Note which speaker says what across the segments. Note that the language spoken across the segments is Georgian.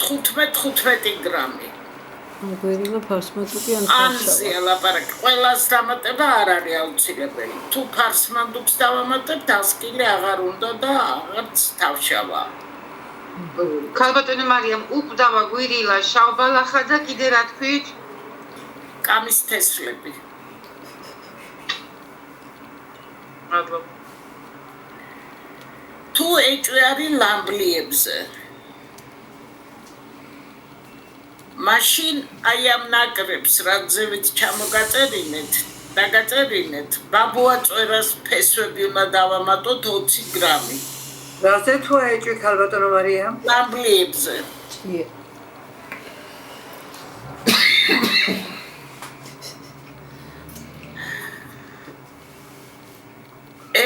Speaker 1: 15 გრამი.
Speaker 2: გვერილა ფარსმანდუკი ან
Speaker 1: ანზია ლაპარაკი. ყველას დამატება არ არის აუცილებელი. თუ ფარსმანდუკს დავამატებთ, 100 კილი აღარ უნდა და აღარც თავშავა.
Speaker 3: ქალბატონო მარიამ, უკვდავა გვირილა, შავბალახა და კიდე რა თქვით?
Speaker 1: კამის თესლები.
Speaker 3: მადლობა.
Speaker 1: თუ ეჭვი არის ლამბლიებზე. მაშინ აი ამ ნაკრებს რაზევით ჩამოგაწერინეთ, დაგაწერინეთ, ბაბუაწვერას ფესვები უნდა დავამატოთ 20 გრამი.
Speaker 4: რაზე თუ ეჭვი ქალბატონო მარიამ?
Speaker 1: ლამბლიებზე.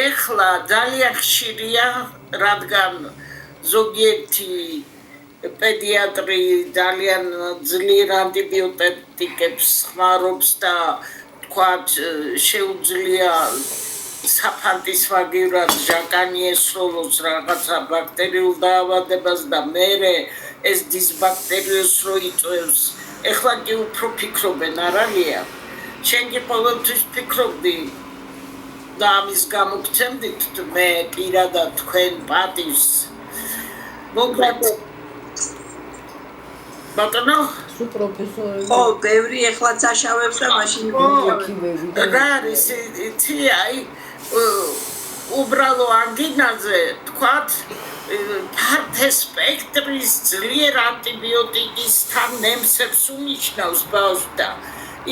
Speaker 1: ეხლა ძალიან ხშირია, რადგან ზოგიერთი პედიატრი ძალიან ძლიერ ანტიბიოტიკებს ხმარობს და თქვათ შეუძლია საფანტის ვაგივრად ჟაკანი ესროლოს რაღაცა ბაქტერიულ დაავადებას და მერე ეს დისბაქტერიოს რო იწვევს. ეხლა კი უფრო ფიქრობენ არ არია. შენ კი ყოველთვის ფიქრობდი და ამის გამო გცემდით მე პირადად თქვენ პატივს. მოგეთ ბატონო
Speaker 2: პროფესორი
Speaker 5: ხო, ბევრი ეხლა წაშავებს და მაშინ
Speaker 1: რა არის იცი აი უბრალო ანგინაზე თქვათ ფართე სპექტრის ძლიერ ანტიბიოტიკისთან ნემსებს უნიშნავს ბავშვს და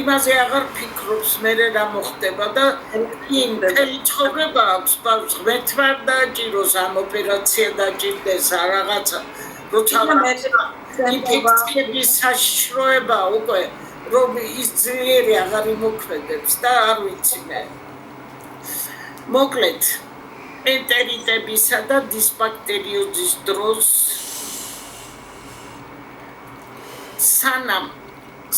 Speaker 1: იმაზე აღარ ფიქრობს მერე რა მოხდება და მთელი ცხოვრება აქვს ბავშვს ღმერთმა დააჭიროს ამ ოპერაცია დაჭირდეს არ რაღაცა როცა ინფექციების საშიშროება უკვე რომ ის ძლიერი აღარ იმოქმედებს და არ ვიცი მე. მოკლედ ენტერიტებისა და დისბაქტერიოზის დროს სანამ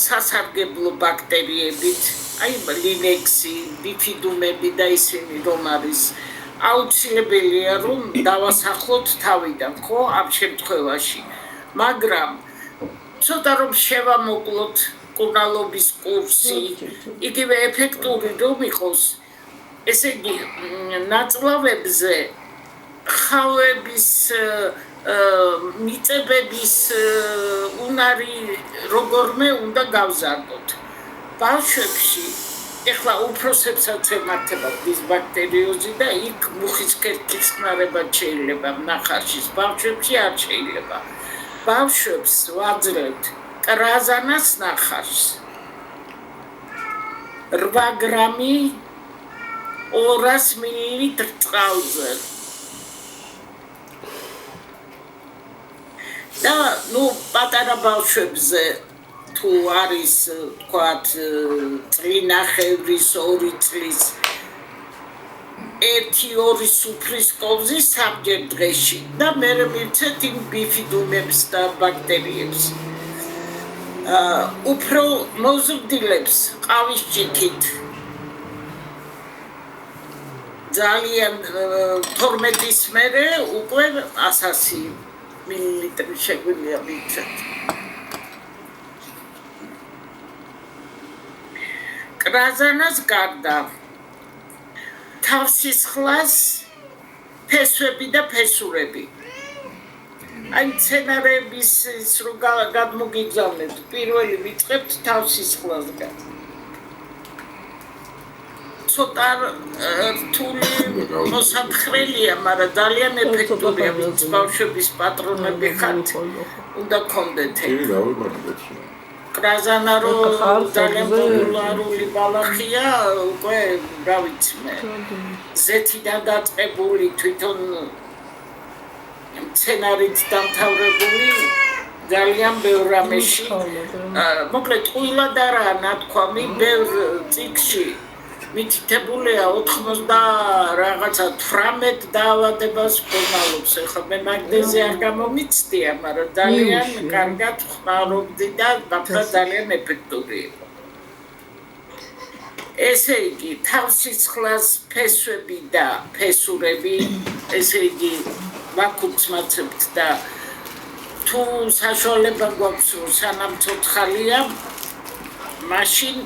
Speaker 1: სასარგებლო ბაქტერიებით, აი ლინექსი, ბიფიდუმები და ისინი რომ არის აუცილებელია რომ დავასახლოთ თავიდან, ხო, ამ შემთხვევაში. მაგრამ ცოტა რომ შევამოკლოთ კურნალობის კურსი, იგივე ეფექტური რომ იყოს, ესე იგი ნაწლავებზე ხავების მიწებების უნარი როგორმე უნდა გავზარდოთ. ბავშვებში ეხლა უფროსებსაც ემართება დისბაქტერიოზი და იქ მუხის ქერქის ხმარება შეიძლება ნახარშის, ბავშვებში არ შეიძლება. ბავშვებს ვაძლევთ კრაზანას ნახარს 8 გრამი 200 მილილიტრ წყალზე. და ნუ პატარა ბავშვებზე თუ არის თქვათ წლინახევრის 2 წლის 1-2 სუფრის კოვზი სამჯერ დღეში და მერე მივცეთ იმ ბიფიდუმებს და ბაქტერიებს. უფრო მოზრდილებს ყავის ჭიქით ძალიან 12-ის მერე უკვე 100 მილილიტრი შეგვიძლია მივცეთ. კრაზანას გარდა თავსისხლას ფესვები და ფესურები. აი მცენარეების ის რო გადმოგიგზავნებთ, პირველი ვიწყებთ თავსისხლასგან. ცოტა რთული მოსათხრელია, მაგრამ ძალიან ეფექტურია, ვინც ბავშვების პატრონები ხართ, უნდა გქონდეთ. კრაზანა რო ძალიან პოპულარული ბალახია, უკვე რა ვიცი მე. ზეთიდან დაწყებული თვითონ მცენარით დამთავრებული ძალიან ბევრ რამეში. მოკლედ ყვილად არაა ნათქვამი, ბევრ წიგნში მითითებულია 80 რაღაცა 18 დაავადებას ფორმალობს. ეხლა მე მაგდეზე არ გამომიცდია, მაგრამ ძალიან კარგად ხმარობდი და ბავშვა ძალიან ეფექტური იყო. ესე იგი, თავსისხლას ფესვები და ფესურები, ესე იგი, ვაკუთმაცებთ და თუ საშუალება გვაქვს რომ სანამ ცოცხალია მაშინ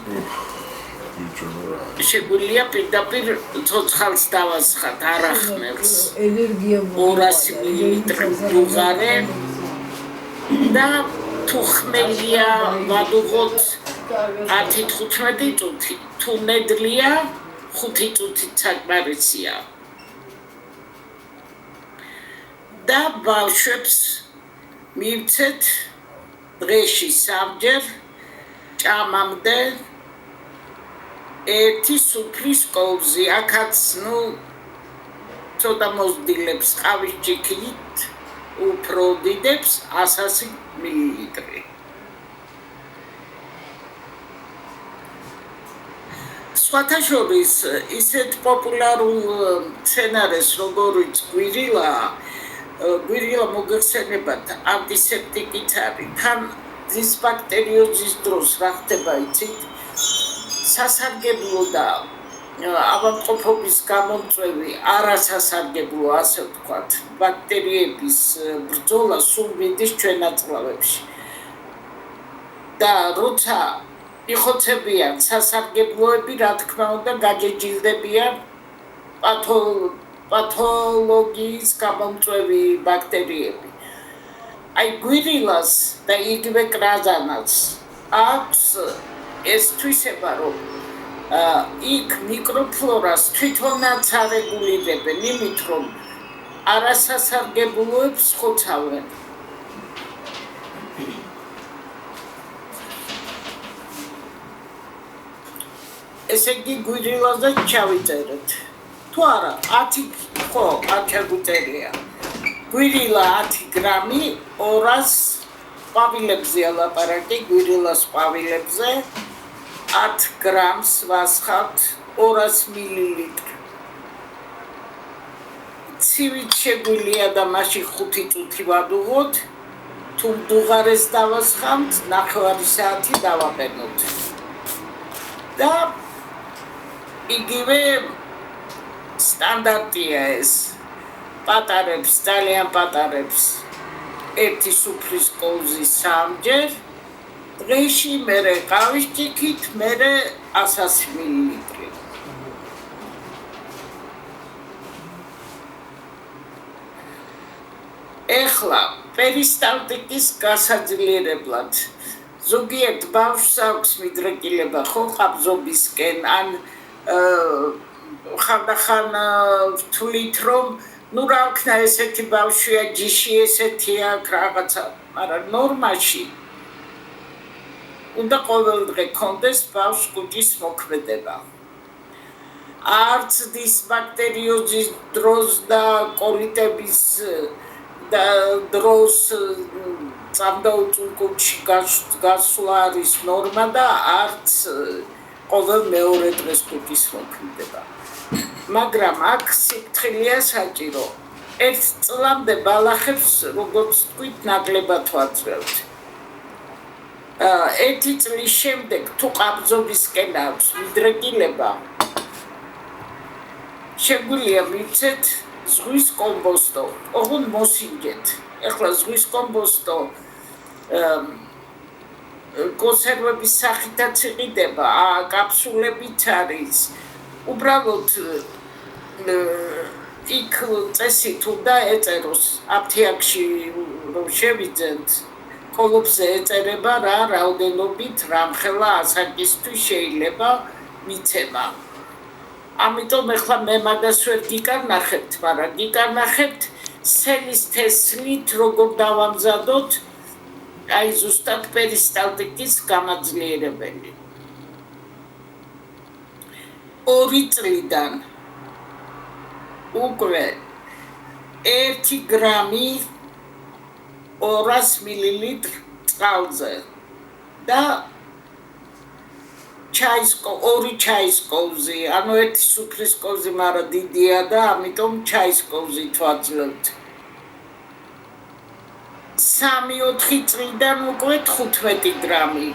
Speaker 1: შეგვიძლია პირდაპირ ცოცხალს დავასხათ არახმელს
Speaker 2: ენერგია
Speaker 1: 200 მილილიტრი დუღარე და თუ ხმელია ვადუღოთ 10-15 წუთი თუ ნედლია 5 წუთით საკმარისია და ბავშვებს მივცეთ დღეში 3-ჯერ ჭამამდე ერთი სუფრის კოვზი აქაც ცოტა მოზრდილებს ყავის ჭიქით უფრო დიდებს 100 მილილიტრი სხვათა შორის ისეთ პოპულარულ მცენარეს როგორიც გვირილა მოგეხსენებათ ანტისეპტიკით არის თან ძის ბაქტერიოზის დროს რა ხდება იცით სასარგებლო და ავადმყოფობის გამომწვევი არასასარგებლო ასე ვთქვათ ბაქტერიების ბრძოლა სულ მიდის ჩვენაწლავებში და როცა იხოცებიან სასარგებლოები რა თქმა უნდა გაჯეჯილდებიან პათოლოგიის გამომწვევი ბაქტერიები აი გვირილას და იგივე კრაზანას აქვს ეს თვისება რომ იქ მიკროფლორას თვითონაც არეგულირებენ იმით რომ არასასარგებლოებს ხოცავენ ესე იგი გვირილაზე ჩავიწერეთ თუ არა 10 ხო 10 შეგვიწერია გვირილა 10 გრამი 200 ყვავილებზე ალაპარაკი გვირილას ყვავილებზე 10 გრამს ვასხავთ 200 მილილიტრი ცივით შეგვიძლია და მაშინ 5 წუთი ვადუღოთ თუ დუღარეს დავასხამთ 9 საათი დავაყენოთ და იგივე სტანდარტია ეს პატარებს ძალიან პატარებს ერთი სუფრის კოვზი 3-ჯერ დღეში მერე ყავის ჭიქით მერე 100 მილილიტრი ეხლა პერისტალტიკის გასაძლიერებლად ზოგიერთ ბავშვს აქვს მიდრეკილება ხო ყაბზობისკენ ან ხანდახან ვთვლით რომ ნუ რა ვქნა ესეთი ბავშვია ჯიში ესეთი აქვს რაღაცა მაგრამ ნორმაში უნდა ყოველდღე კონდეს ბავშვს კუჭის მოქმედება არც დისბაქტერიოზის დროს და კოლიტების და დროს წამდაუწულკუჭში გასვლა არის ნორმა და არც ყოველ მეორე დღეს კუჭის მოქმედება მაგრამ აქ სიფრთხილეა საჭირო ერთ წლამდე ბალახებს როგორც თქვით ნაკლებად ვაძლევთ ერთი წლის შემდეგ თუ ყაბზობისკენ აქვს მიდრეკილება შეგვიძლია მივცეთ ზღვის კომპოსტო ოღონდ მოსინჯეთ ეხლა ზღვის კომპოსტო კონსერვების სახითაც იყიდება კაფსულებიც არის უბრალოდ იქ წესით უნდა ეწეროს აფთიაქში რომ შევიძენთ კოლოფზე ეწერება რა რაოდენობით რამხელა ასაკისთვის შეიძლება მიცემა ამიტომ ეხლა მე მაგას ვერ გიკარნახებთ მაგრამ გიკარნახებთ სელის თესლით როგორ დავამზადოთ აი ზუსტად პერისტალტიკის გამაძლიერებელი 2 წლიდან უკვე 1 გრამი 200 მილილიტრი წყალზე და 2 ჩაის კოვზი, ანუ 1 სუფრის კოვზი, მაგრამ დიდია და ამიტომ ჩაის კოვზით ვაძლევთ. 3-4 წლიდან უკვე 15 გრამი.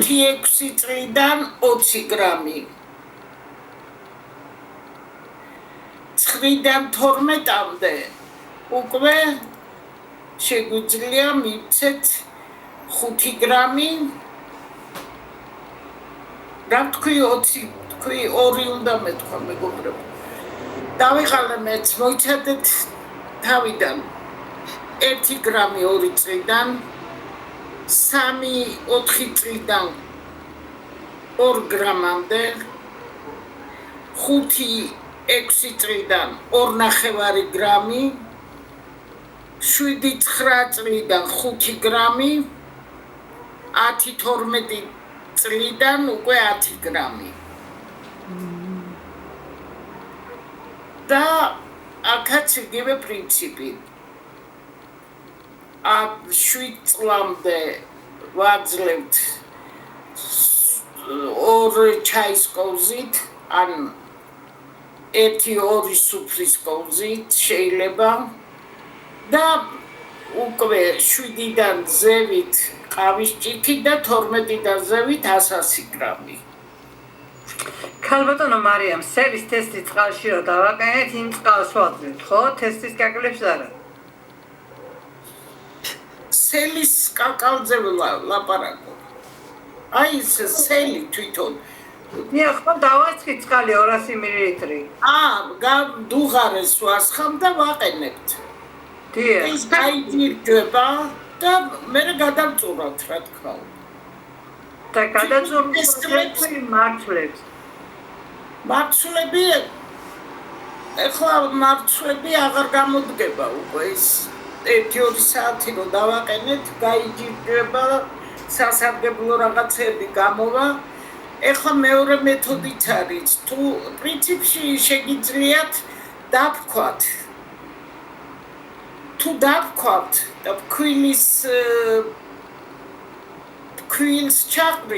Speaker 1: X წლიდან 20 გრამი. 9-დან 12-მდე უკვე შეგვიძლია მივცეთ 5 გრამი რა თქვი 20 თქვი 2 უნდა მეთქვა მეგობრებო დავიღალე მეც მოიცადეთ თავიდან 1 გრამი 2 წლიდან 3-4 წლიდან 2 გრამამდე 5-6 წლიდან 2.5 გრამი 7-9 წლიდან 5 გრამი 10-12 წლიდან უკვე 10 გრამი და აქაც იგივე პრინციპი 7 წლამდე ვაძლევთ 2 ჩაის კოვზით ან 1-2 სუფრის კოვზით შეიძლება და უკვე 7-დან ზევით ყავის ჭიქით და 12-დან ზევით 100 გრამი.
Speaker 4: ქალბატონო მარიამ, სელის ტესტი წყალში რო დავაყენეთ, იმ წყალს ვაძლევთ, ხო? ტესტის კაკლებს არა.
Speaker 1: სელის კაკალზე ლაპარაკო. აი ეს სელი თვითონ.
Speaker 4: ნახ, ხო დავაცხით წყალი 200 მილილიტრი.
Speaker 1: დუღარეს ვასხამ და ვაყენებთ.
Speaker 4: დიახ.
Speaker 1: ის გაიძირდება და მე გადავწურავთ რა თქმა უნდა.
Speaker 4: და გადაწურვებს მართლებს.
Speaker 1: მარცვლები ეხლა მარცვლები აღარ გამოდგება უკვე ის 1-2 საათი რომ დავაყენეთ გაიჯირდება სასარგებლო რაღაცები გამოვა ეხლა მეორე მეთოდიც არის თუ პრინციპში შეგიძლიათ დავქვათ თუ დავქვათ და ქვილის ჩაყრი